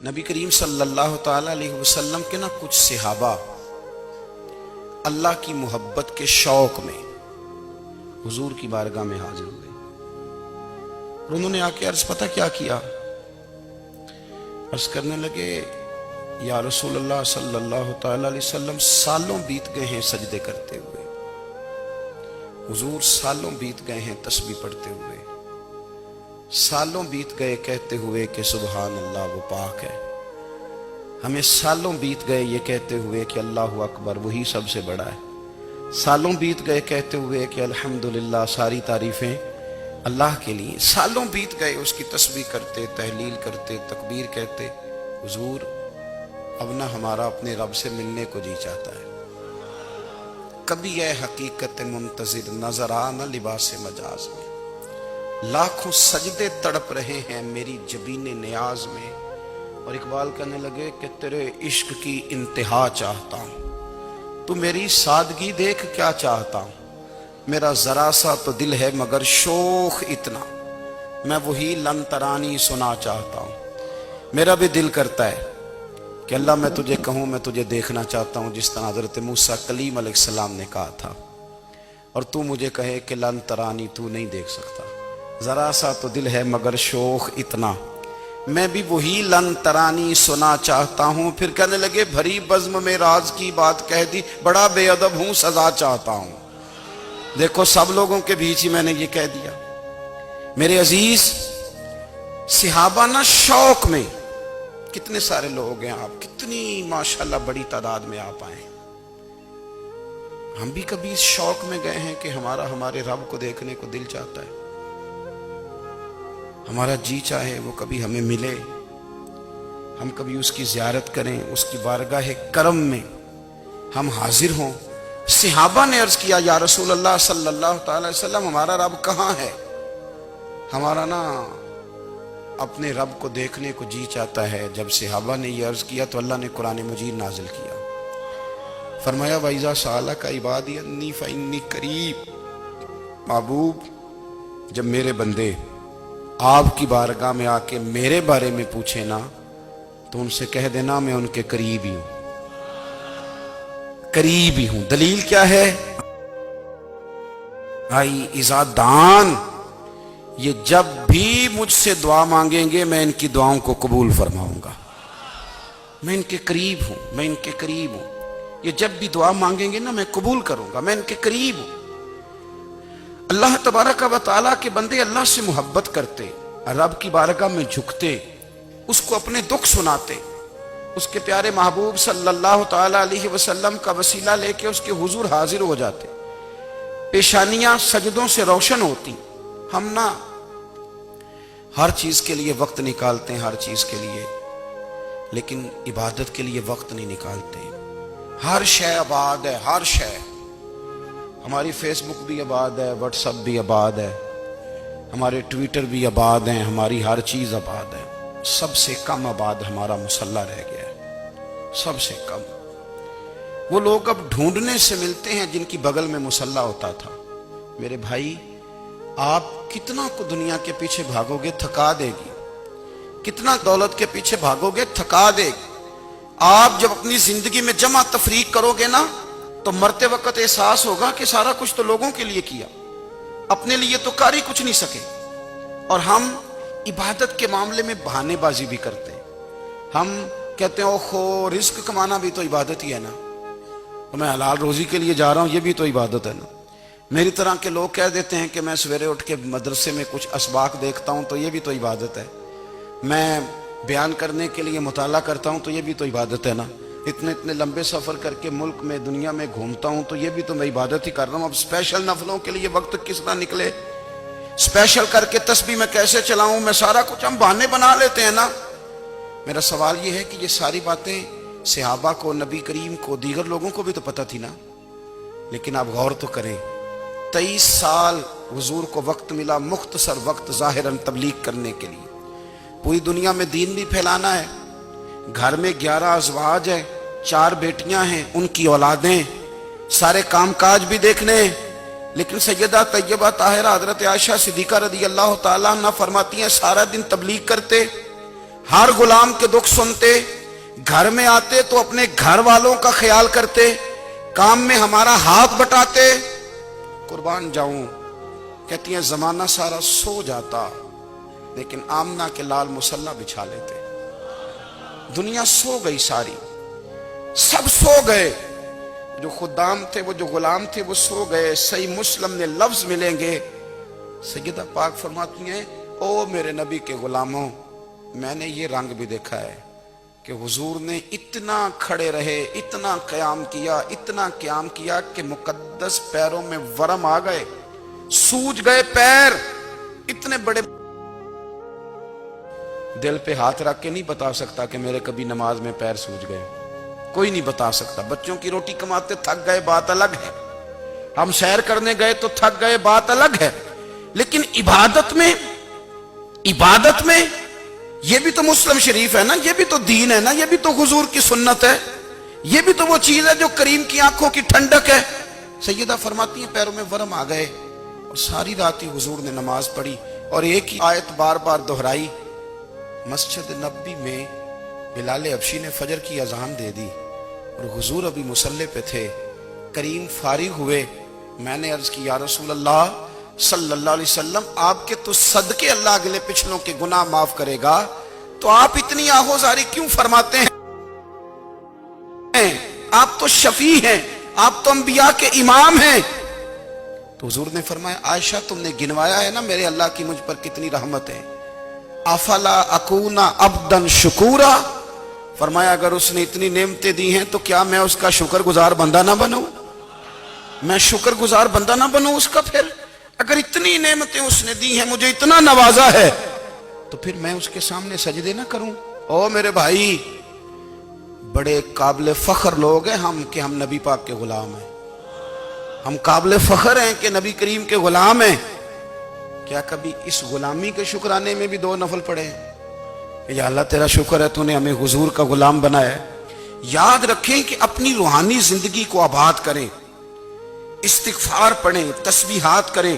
نبی کریم صلی اللہ تعالی علیہ وسلم کے کچھ صحابہ اللہ کی محبت کے شوق میں حضور کی بارگاہ میں حاضر ہوئے اور انہوں نے آ کے عرض پتہ کیا کیا، عرض کرنے لگے یا رسول اللہ صلی اللہ تعالی علیہ وسلم سالوں بیت گئے ہیں سجدے کرتے ہوئے، حضور سالوں بیت گئے ہیں تسبیح پڑھتے ہوئے، سالوں بیت گئے کہتے ہوئے کہ سبحان اللہ وہ پاک ہے، ہمیں سالوں بیت گئے یہ کہتے ہوئے کہ اللہ اکبر وہی سب سے بڑا ہے، سالوں بیت گئے کہتے ہوئے کہ الحمدللہ ساری تعریفیں اللہ کے لیے، سالوں بیت گئے اس کی تسبیح کرتے، تحلیل کرتے، تکبیر کہتے، حضور اب نہ ہمارا اپنے رب سے ملنے کو جی چاہتا ہے، کبھی اے حقیقت منتظر نظر آ نہ لباس مجاز میں، لاکھوں سجدے تڑپ رہے ہیں میری جبین نیاز میں، اور اقبال کہنے لگے کہ تیرے عشق کی انتہا چاہتا ہوں، تو میری سادگی دیکھ کیا چاہتا ہوں، میرا ذرا سا تو دل ہے مگر شوق اتنا، میں وہی لن ترانی سنا چاہتا ہوں، میرا بھی دل کرتا ہے کہ اللہ میں تجھے کہوں میں تجھے دیکھنا چاہتا ہوں جس طرح حضرت موسیٰ کلیم علیہ السلام نے کہا تھا، اور تو مجھے کہے کہ لن ترانی تو نہیں دیکھ سکتا، ذرا سا تو دل ہے مگر شوق اتنا، میں بھی وہی لن ترانی سنا چاہتا ہوں، پھر کہنے لگے بھری بزم میں راز کی بات کہہ دی، بڑا بے ادب ہوں سزا چاہتا ہوں، دیکھو سب لوگوں کے بیچ ہی میں نے یہ کہہ دیا۔ میرے عزیز صحابہ نہ شوق میں، کتنے سارے لوگ ہیں آپ، کتنی ماشاءاللہ بڑی تعداد میں آپ آئے، ہم بھی کبھی اس شوق میں گئے ہیں کہ ہمارے رب کو دیکھنے کو دل چاہتا ہے، ہمارا جی چاہے وہ کبھی ہمیں ملے، ہم کبھی اس کی زیارت کریں، اس کی بارگاہ کرم میں ہم حاضر ہوں۔ صحابہ نے عرض کیا یا رسول اللہ صلی اللہ تعالی علیہ وسلم ہمارا رب کہاں ہے، ہمارا نا اپنے رب کو دیکھنے کو جی چاہتا ہے۔ جب صحابہ نے یہ عرض کیا تو اللہ نے قرآن مجید نازل کیا، فرمایا وَإِذَا سَأَلَكَ عِبَادِي أَنِّي فَإِنِّي قَرِيبٌ، محبوب جب میرے بندے آپ کی بارگاہ میں آ کے میرے بارے میں پوچھے نا تو ان سے کہہ دینا میں ان کے قریب ہی ہوں، قریب ہی ہوں۔ دلیل کیا ہے؟ آئی اذا دان، یہ جب بھی مجھ سے دعا مانگیں گے میں ان کی دعاؤں کو قبول فرماؤں گا، میں ان کے قریب ہوں، میں ان کے قریب ہوں، یہ جب بھی دعا مانگیں گے نا میں قبول کروں گا، میں ان کے قریب ہوں۔ اللہ تبارک و تعالیٰ کے بندے اللہ سے محبت کرتے، رب کی بارگاہ میں جھکتے، اس کو اپنے دکھ سناتے، اس کے پیارے محبوب صلی اللہ تعالی علیہ وسلم کا وسیلہ لے کے اس کے حضور حاضر ہو جاتے، پیشانیاں سجدوں سے روشن ہوتی۔ ہم نہ ہر چیز کے لیے وقت نکالتے ہیں، ہر چیز کے لیے، لیکن عبادت کے لیے وقت نہیں نکالتے۔ ہر شے آباد ہے، ہر شے، ہماری فیس بک بھی آباد ہے، واٹس ایپ بھی آباد ہے، ہمارے ٹویٹر بھی آباد ہیں، ہماری ہر چیز آباد ہے، سب سے کم آباد ہمارا مصلی رہ گیا ہے، سب سے کم۔ وہ لوگ اب ڈھونڈنے سے ملتے ہیں جن کی بغل میں مصلی ہوتا تھا۔ میرے بھائی آپ کتنا کو دنیا کے پیچھے بھاگو گے تھکا دے گی، کتنا دولت کے پیچھے بھاگو گے تھکا دے گی، آپ جب اپنی زندگی میں جمع تفریق کرو گے نا تو مرتے وقت احساس ہوگا کہ سارا کچھ تو لوگوں کے لیے کیا، اپنے لیے تو کر ہی کچھ نہیں سکے۔ اور ہم عبادت کے معاملے میں بہانے بازی بھی کرتے ہیں، ہم کہتے ہیں اوہو رزق کمانا بھی تو عبادت ہی ہے نا، میں حلال روزی کے لیے جا رہا ہوں یہ بھی تو عبادت ہے نا۔ میری طرح کے لوگ کہہ دیتے ہیں کہ میں سویرے اٹھ کے مدرسے میں کچھ اسباق دیکھتا ہوں تو یہ بھی تو عبادت ہے، میں بیان کرنے کے لیے مطالعہ کرتا ہوں تو یہ بھی تو عبادت ہے نا، اتنے لمبے سفر کر کے ملک میں دنیا میں گھومتا ہوں تو یہ بھی تو میں عبادت ہی کر رہا ہوں۔ اب اسپیشل نفلوں کے لیے وقت کس طرح نکلے، اسپیشل کر کے تسبیح میں کیسے چلاؤں، میں سارا کچھ ہم بہانے بنا لیتے ہیں نا۔ میرا سوال یہ ہے کہ یہ ساری باتیں صحابہ کو، نبی کریم کو، دیگر لوگوں کو بھی تو پتہ تھی نا، لیکن آپ غور تو کریں 23 سال حضور کو وقت ملا، مختصر وقت ظاہراً تبلیغ کرنے کے لیے، پوری دنیا میں دین بھی پھیلانا ہے، گھر میں 11 ازواج ہیں، 4 بیٹیاں ہیں، ان کی اولادیں، سارے کام کاج بھی دیکھنے ہیں، لیکن سیدہ طیبہ طاہرہ حضرت عائشہ صدیقہ رضی اللہ تعالیٰ عنہ فرماتی ہیں سارا دن تبلیغ کرتے، ہر غلام کے دکھ سنتے، گھر میں آتے تو اپنے گھر والوں کا خیال کرتے، کام میں ہمارا ہاتھ بٹاتے۔ قربان جاؤں، کہتی ہیں زمانہ سارا سو جاتا لیکن آمنہ کے لال مصلی بچھا لیتے۔ دنیا سو گئی، ساری سب سو گئے، جو خدام تھے، وہ جو غلام تھے، وہ سو گئے۔ صحیح مسلم میں لفظ ملیں گے، سیدہ پاک فرماتی ہیں او میرے نبی کے غلاموں، میں نے یہ رنگ بھی دیکھا ہے کہ حضور نے اتنا کھڑے رہے، اتنا قیام کیا، اتنا قیام کیا کہ مقدس پیروں میں ورم آ گئے، سوج گئے پیر اتنے بڑے۔ دل پہ ہاتھ رکھ کے نہیں بتا سکتا کہ میرے کبھی نماز میں پیر سوج گئے، کوئی نہیں بتا سکتا۔ بچوں کی روٹی کماتے تھک گئے بات الگ ہے، ہم سیر کرنے گئے تو تھک گئے بات الگ ہے، لیکن عبادت میں یہ بھی تو مسلم شریف ہے نا، یہ بھی تو دین ہے نا، یہ بھی تو حضور کی سنت ہے، یہ بھی تو وہ چیز ہے جو کریم کی آنکھوں کی ٹھنڈک ہے۔ سیدہ فرماتی ہیں پیروں میں ورم آ گئے، اور ساری رات ہی حضور نے نماز پڑھی اور ایک ہی آیت بار بار دہرائی۔ مسجد نبوی میں بلال حبشی نے فجر کی اذان دے دی اور حضور ابھی مصلی پہ تھے، کریم فارغ ہوئے۔ میں نے عرض کی یا رسول اللہ صلی اللہ علیہ وسلم، آپ کے تو صدقے اللہ اگلے پچھلوں کے گناہ معاف کرے گا، تو آپ اتنی آہوزاری کیوں فرماتے ہیں؟ آپ تو شفیع ہیں، آپ تو انبیاء کے امام ہیں۔ تو حضور نے فرمایا عائشہ تم نے گنوایا ہے نا میرے اللہ کی مجھ پر کتنی رحمت ہے، افلا اکون عبدا شکورا، فرمایا اگر اس نے اتنی نعمتیں دی ہیں تو کیا میں اس کا شکر گزار بندہ نہ بنوں؟ میں شکر گزار بندہ نہ بنوں اس کا؟ پھر اگر اتنی نعمتیں اس نے دی ہیں، مجھے اتنا نوازا ہے، تو پھر میں اس کے سامنے سجدے نہ کروں؟ او میرے بھائی، بڑے قابل فخر لوگ ہیں ہم کہ ہم نبی پاک کے غلام ہیں، ہم قابل فخر ہیں کہ نبی کریم کے غلام ہیں۔ کیا کبھی اس غلامی کے شکرانے میں بھی 2 نفل پڑھے ہیں؟ یا اللہ تیرا شکر ہے تو نے ہمیں حضور کا غلام بنایا ہے۔ یاد رکھیں کہ اپنی روحانی زندگی کو آباد کریں، استغفار پڑھیں، تسبیحات کریں۔